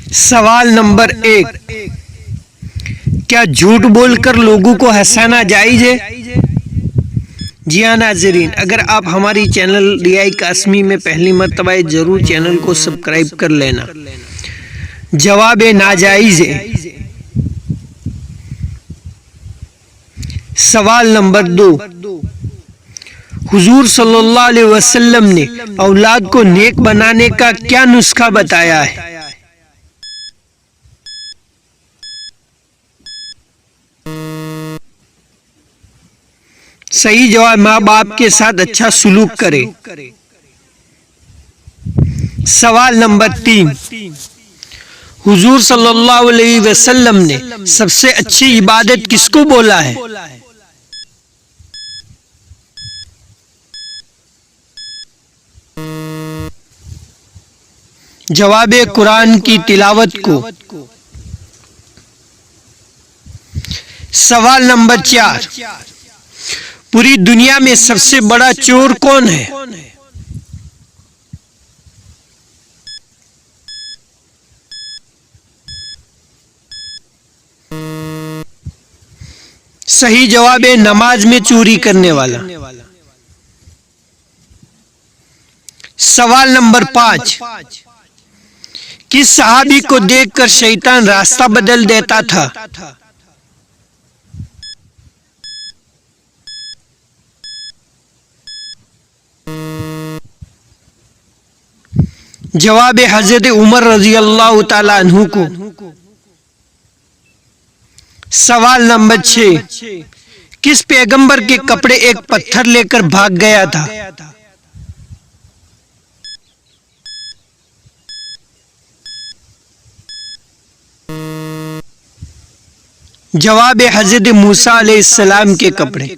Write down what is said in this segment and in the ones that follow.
सवाल नंबर 1, क्या झूठ बोलकर लोगों को हंसाना जायज़ है? जी हाँ नाज़रीन, अगर आप हमारी चैनल रियाई कासमी में पहली मर्तबा आए ज़रूर चैनल को सब्सक्राइब कर लेना। जवाब है नाजायज़ है। सवाल नंबर 2, हुजूर सल्लल्लाहु अलैहि वसल्लम ने औलाद को नेक बनाने का क्या नुस्खा बताया है? सही जवाब, माँ बाप के साथ अच्छा सुलूक करे। सवाल नंबर 3, हुजूर सल्लल्लाहु अलैहि वसल्लम ने सबसे अच्छी इबादत किसको बोला है? जवाब है कुरान की तिलावत को। सवाल नंबर 4, पूरी दुनिया में सबसे बड़ा चोर कौन है? सही जवाब है नमाज में चोरी करने वाला। सवाल नंबर 5, किस सहाबी को देखकर शैतान रास्ता बदल देता था? जवाब है हजरत उमर रजी अल्लाह ताला अन्हु को। सवाल नंबर 6, किस पैगंबर के कपड़े एक पत्थर लेकर भाग गया था? जवाब है हजरत मूसा अलैहिस्सलाम के कपड़े।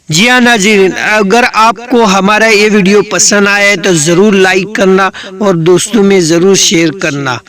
जी हाँ नाज़रीन, अगर आपको हमारा ये वीडियो पसंद आया है तो ज़रूर लाइक करना और दोस्तों में ज़रूर शेयर करना।